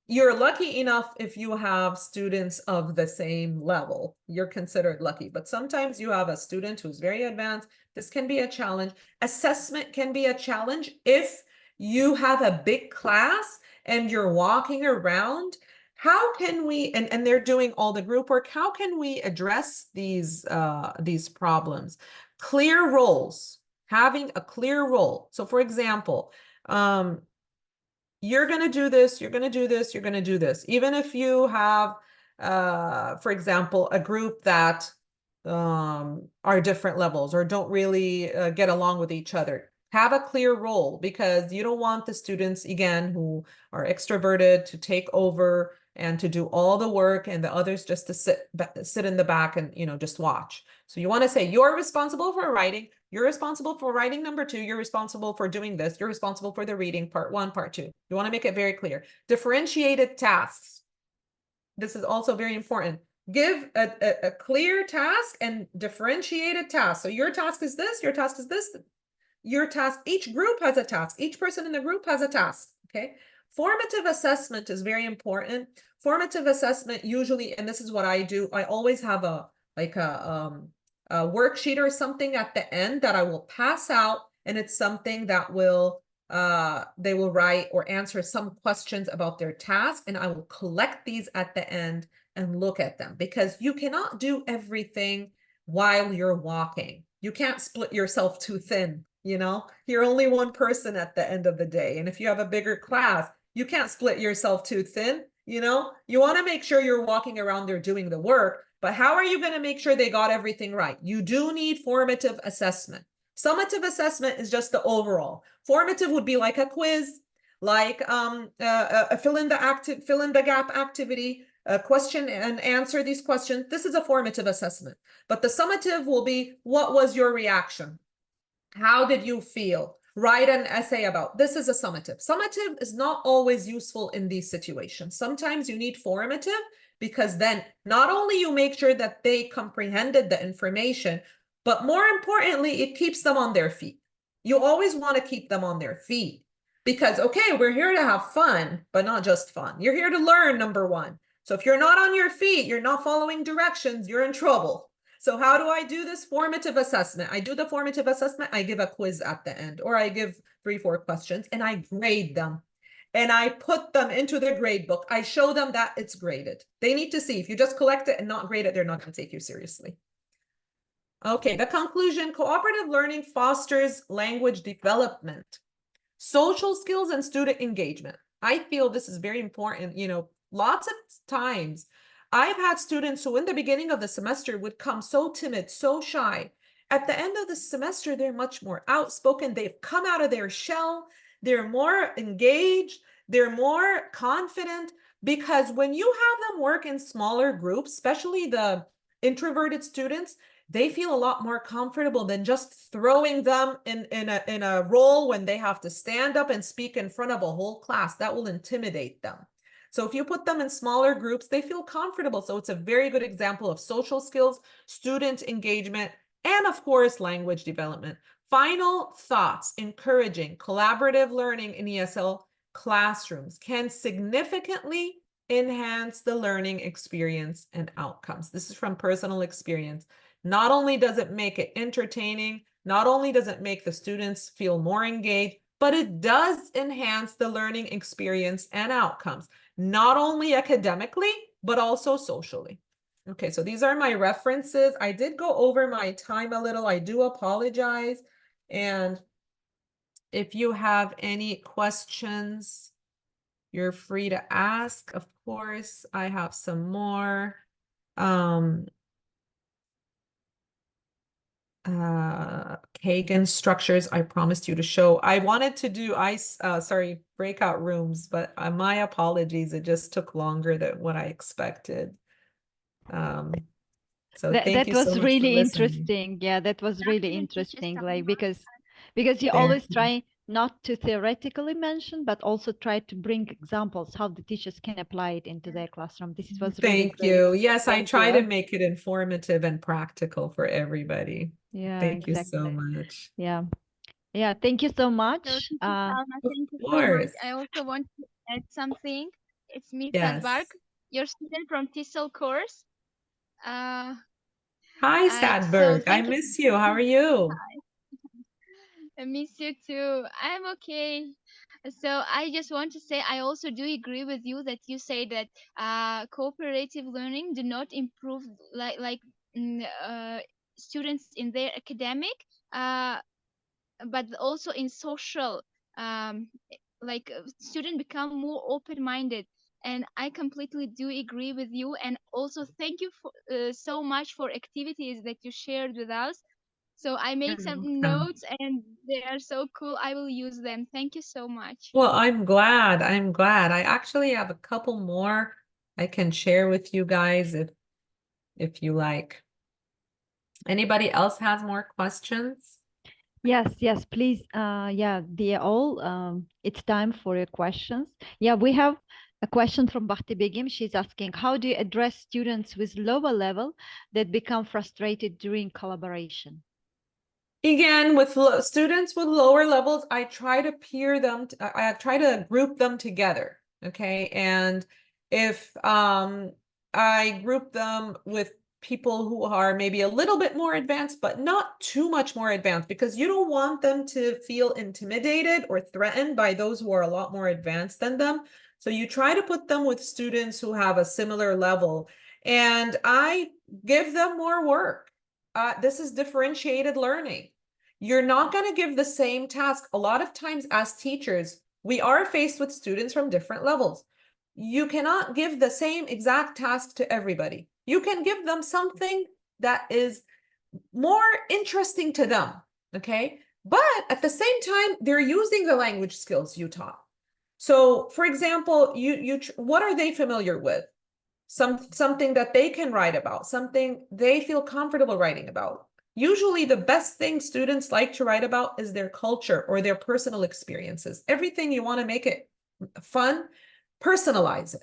You're lucky enough if you have students of the same level. You're considered lucky, but sometimes you have a student who's very advanced. This can be a challenge. Assessment can be a challenge if you have a big class and you're walking around. How can we, and they're doing all the group work, how can we address these problems? Clear roles, having a clear role. So for example, you're going to do this, you're going to do this, you're going to do this. Even if you have, for example, a group that are different levels or don't really get along with each other, have a clear role, because you don't want the students, again, who are extroverted to take over and to do all the work, and the others just to sit in the back and, you know, just watch. So you want to say, you're responsible for writing, you're responsible for writing number 2, you're responsible for doing this, you're responsible for the reading part 1, part 2. You want to make it very clear. Differentiated tasks. This is also very important. Give a clear task and differentiated tasks. So your task is this, your task is this, your task, each group has a task, each person in the group has a task. Okay. Formative assessment is very important. Formative assessment usually, and this is what I do, I always have a worksheet or something at the end that I will pass out, and it's something that will they will write or answer some questions about their task, and I will collect these at the end and look at them, because you cannot do everything while you're walking. You can't split yourself too thin, you know? You're only one person at the end of the day, and if you have a bigger class, you can't split yourself too thin, you know? You want to make sure you're walking around there doing the work, but how are you going to make sure they got everything right? You do need formative assessment. Summative assessment is just the overall. Formative would be like a quiz, like a fill in the gap activity, a question and answer these questions. This is a formative assessment. But the summative will be, what was your reaction? How did you feel? Write an essay about. This is a summative. Summative is not always useful in these situations. Sometimes you need formative, because then not only you make sure that they comprehended the information, but more importantly, it keeps them on their feet. You always want to keep them on their feet, because, okay, we're here to have fun, but not just fun. You're here to learn, number 1. So if you're not on your feet, you're not following directions, you're in trouble. So how do I do this formative assessment? I do the formative assessment, I give a quiz at the end, or I give 3-4 questions, and I grade them. And I put them into their grade book. I show them that it's graded. They need to see. If you just collect it and not grade it, they're not going to take you seriously. Okay, the conclusion: cooperative learning fosters language development, social skills, and student engagement. I feel this is very important. You know, lots of times I've had students who in the beginning of the semester would come so timid, so shy. At the end of the semester, they're much more outspoken. They've come out of their shell. They're more engaged. They're more confident, because when you have them work in smaller groups, especially the introverted students, they feel a lot more comfortable than just throwing them in a role when they have to stand up and speak in front of a whole class. That will intimidate them. So if you put them in smaller groups, they feel comfortable. So it's a very good example of social skills, student engagement, and of course, language development. Final thoughts: encouraging collaborative learning in ESL classrooms can significantly enhance the learning experience and outcomes. This is from personal experience. Not only does it make it entertaining, not only does it make the students feel more engaged, but it does enhance the learning experience and outcomes. Not only academically, but also socially. Okay, so these are my references. I did go over my time a little. I do apologize. And if you have any questions, you're free to ask. Of course, I have some more. Kagan structures I promised you to show. I wanted to do breakout rooms, but my apologies, it just took longer than what I expected. So thank That you so was much for really listening. interesting. Yeah, that was really interesting. Like because you Thank always you. try not to theoretically mention, but also try to bring examples how the teachers can apply it into their classroom. This was really Thank great. you. Yes, I Thank try to you. make it informative and practical for everybody. Yeah, Thank you so exactly. much. Yeah. Yeah, thank you so So, much. Teacher Salma, Of thank you so much. course. I also want to add something. It's me, Sadbark, Yes. your student from TESOL course. Uh, Hi, so Sadberg. I thank you. miss you. How are you? I miss you too. I'm okay. So I just want to say I also do agree with you that you say that cooperative learning do not improve students in their academic, uh, but also in social. Um, student become more open-minded, and I completely do agree with you. And also thank you for so much for activities that you shared with us. So I You're made some welcome. notes and they are so cool. I will use them. Thank you so much. Well, I'm glad. I'm glad. I actually have a couple more I can share with you guys if you like. Anybody else has more questions? Yes, yes, please. Yeah, dear all, it's time for your questions. Yeah, we have a question from Bahti Begim. She's asking, how do you address students with lower level that become frustrated during collaboration? Again, with students with lower levels, I try to peer them, I try to group them together. Okay. And if I group them with people who are maybe a little bit more advanced, but not too much more advanced, because you don't want them to feel intimidated or threatened by those who are a lot more advanced than them. So you try to put them with students who have a similar level, and I give them more work. This is differentiated learning. You're not going to give the same task. A lot of times as teachers, we are faced with students from different levels. You cannot give the same exact task to everybody. You can give them something that is more interesting to them, okay? But at the same time, they're using the language skills you taught. So, for example, what are they familiar with? Something that they can write about, something they feel comfortable writing about. Usually the best thing students like to write about is their culture or their personal experiences. Everything you want to make it fun, personalize it.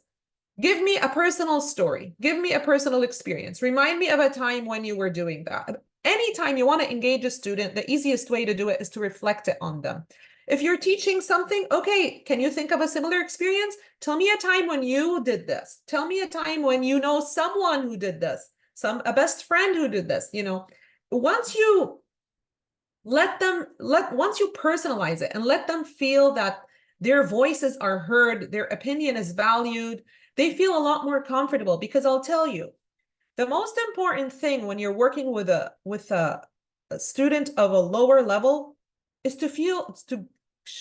Give me a personal story. Give me a personal experience. Remind me of a time when you were doing that. Anytime you want to engage a student, the easiest way to do it is to reflect it on them. If you're teaching something, okay, can you think of a similar experience? Tell me a time when you did this. Tell me a time when you know someone who did this, a best friend who did this. Once you once you personalize it and let them feel that their voices are heard, their opinion is valued, they feel a lot more comfortable. Because I'll tell you, the most important thing when you're working with a student of a lower level is to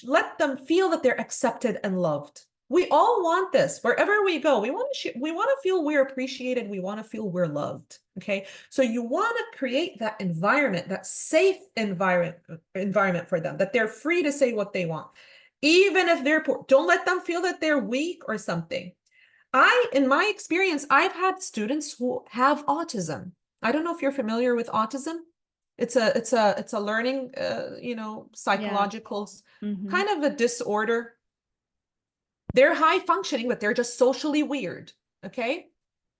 let them feel that they're accepted and loved. We all want this wherever we go. We want to feel we're appreciated. We want to feel we're loved. Okay. So you want to create that environment, that safe environment for them, that they're free to say what they want. Even if they're poor, don't let them feel that they're weak or something. In my experience, I've had students who have autism. I don't know if you're familiar with autism. It's a learning, Yeah. psychological Mm-hmm. kind of a disorder. They're high functioning, but they're just socially weird. Okay.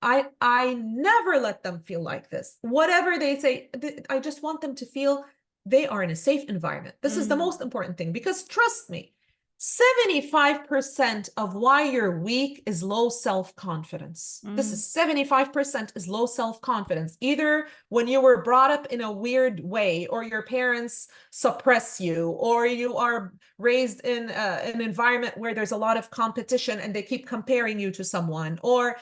I never let them feel like this. Whatever they say, I just want them to feel they are in a safe environment. This is the most important thing, because trust me, 75% of why you're weak is low self-confidence. This is 75% is low self-confidence. Either when you were brought up in a weird way, or your parents suppress you, or you are raised in an environment where there's a lot of competition and they keep comparing you to someone, or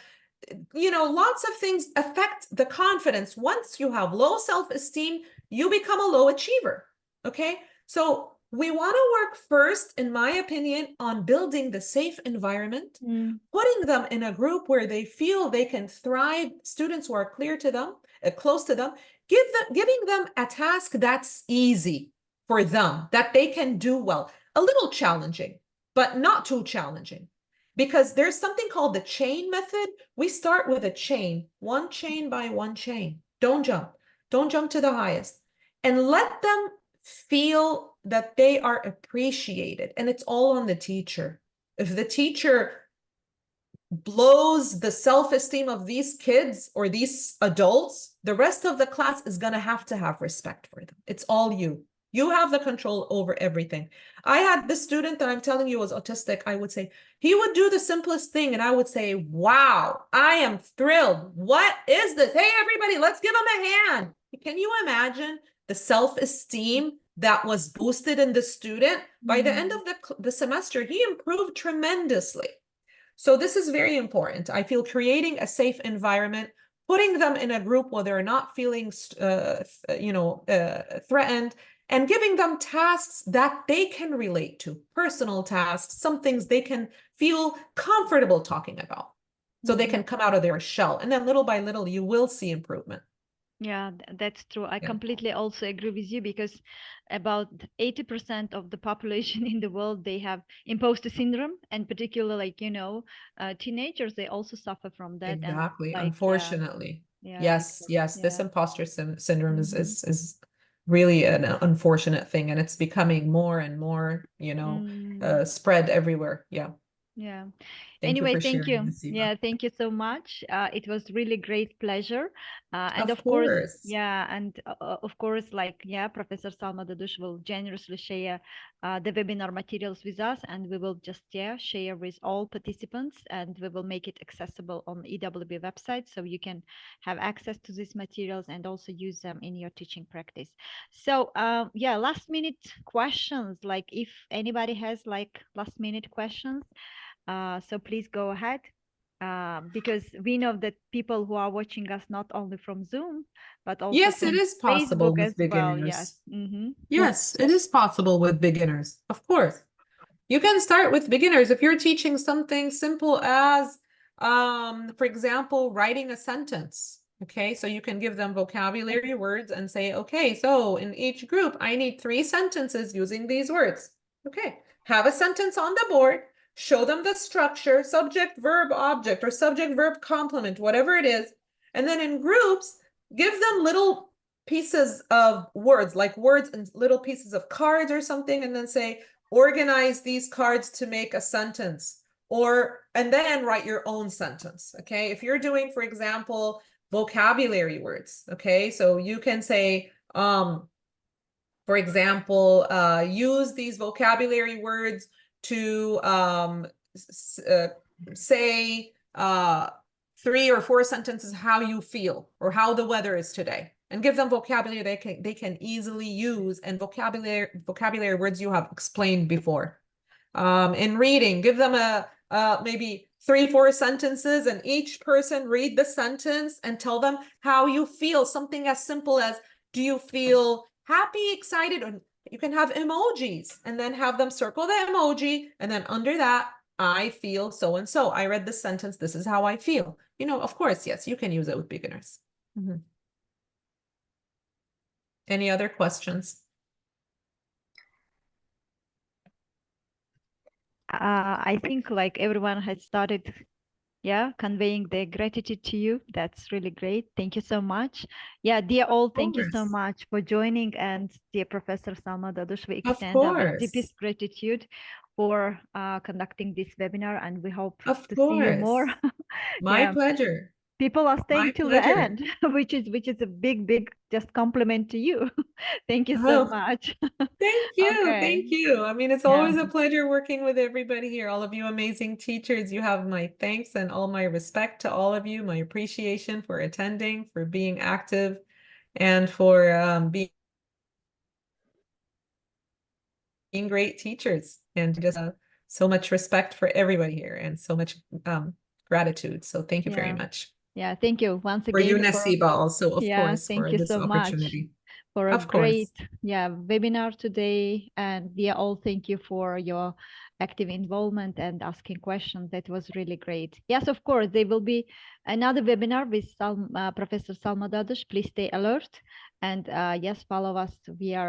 lots of things affect the confidence. Once you have low self-esteem, you become a low achiever. Okay. So we want to work first, in my opinion, on building the safe environment, putting them in a group where they feel they can thrive, students who are close to them, giving them a task that's easy for them, that they can do well, a little challenging, but not too challenging. Because there's something called the chain method. We start with a chain, one chain by one chain. Don't jump to the highest, and let them feel that they are appreciated. And it's all on the teacher. If the teacher blows the self-esteem of these kids or these adults, the rest of the class is going to have respect for them. It's all you. You have the control over everything. I had this student that I'm telling you was autistic. I would say, he would do the simplest thing, and I would say, wow, I am thrilled. What is this? Hey, everybody, let's give him a hand. Can you imagine the self-esteem that was boosted in the student? By the end of the semester, he improved tremendously. So this is very important. I feel creating a safe environment, putting them in a group where they're not feeling, threatened, and giving them tasks that they can relate to, personal tasks, some things they can feel comfortable talking about, so they can come out of their shell. And then little by little, you will see improvement. Yeah, that's true. I completely also agree with you, because about 80% of the population in the world, they have imposter syndrome, and particularly teenagers, they also suffer from that. Exactly. And Unfortunately. yeah, Yes. This imposter syndrome is really an unfortunate thing, and it's becoming more and more, spread everywhere. Yeah. Yeah. Thank you Anyway, for thank sharing, you. Nasiba. Yeah, thank you so much. It was really great pleasure. And Of of course, course. of course, Professor Salma Daadoush will generously share the webinar materials with us, and we will just share with all participants, and we will make it accessible on EWB website, so you can have access to these materials and also use them in your teaching practice. So last minute questions. Like if anybody has last minute questions. So please go ahead, because we know that people who are watching us not only from Zoom, but also Yes, it from is possible Facebook as with well. Yes. beginners. Yes, it is possible with beginners. Of course. You can start with beginners if you're teaching something simple as, for example, writing a sentence. Okay, so you can give them vocabulary words and say, okay, so in each group, I need 3 sentences using these words. Okay, have a sentence on the board, show them the structure, subject, verb, object, or subject, verb, complement, whatever it is. And then in groups, give them little pieces of words, like words and little pieces of cards or something, and then say, organize these cards to make a sentence, and then write your own sentence. Okay, if you're doing, for example, vocabulary words, okay, so you can say, for example, use these vocabulary words to say 3 or 4 sentences how you feel or how the weather is today, and give them vocabulary they can easily use, and vocabulary words you have explained before. In reading, give them maybe 3-4 sentences, and each person read the sentence and tell them how you feel. Something as simple as, do you feel happy, excited? Or you can have emojis, and then have them circle the emoji, and then under that, I feel so and so. I read the sentence, this is how I feel. Of course, yes, you can use it with beginners. Any other questions? I think everyone has started conveying their gratitude to you. That's really great. Thank you so much. Dear all, thank you so much for joining. And dear Professor Salma Daadoush, we extend our deepest gratitude for conducting this webinar, and we hope to see you more. My pleasure. People are staying till the end, which is a big just compliment to you. Thank you so much. Thank you. Thank you. I mean, it's always a pleasure working with everybody here. All of you amazing teachers, you have my thanks and all my respect to all of you, my appreciation for attending, for being active, and for being great teachers. And just so much respect for everybody here, and so much gratitude. So thank you very Yeah. much. Yeah. Thank you once For you, again for, Nasiba, also, of yeah, course, thank for you this so much opportunity. for a Of course. great, yeah, webinar today. And dear all, thank you for your active involvement and asking questions. That was really great. Yes, of course, there will be another webinar with Professor Salma Daadoush. Please stay alert. And yes, follow us via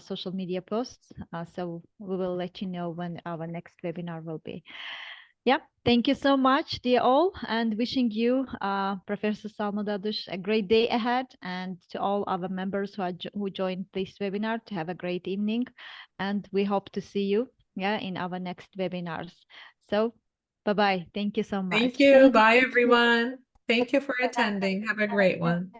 social media posts. So we will let you know when our next webinar will be. Yeah, thank you so much, dear all, and wishing you, Professor Salma Daadoush, a great day ahead, and to all our members who joined this webinar, to have a great evening, and we hope to see you, yeah, in our next webinars. So, bye bye. Thank you so much. Thank you. Bye, everyone. Thank you for attending. Have a great one.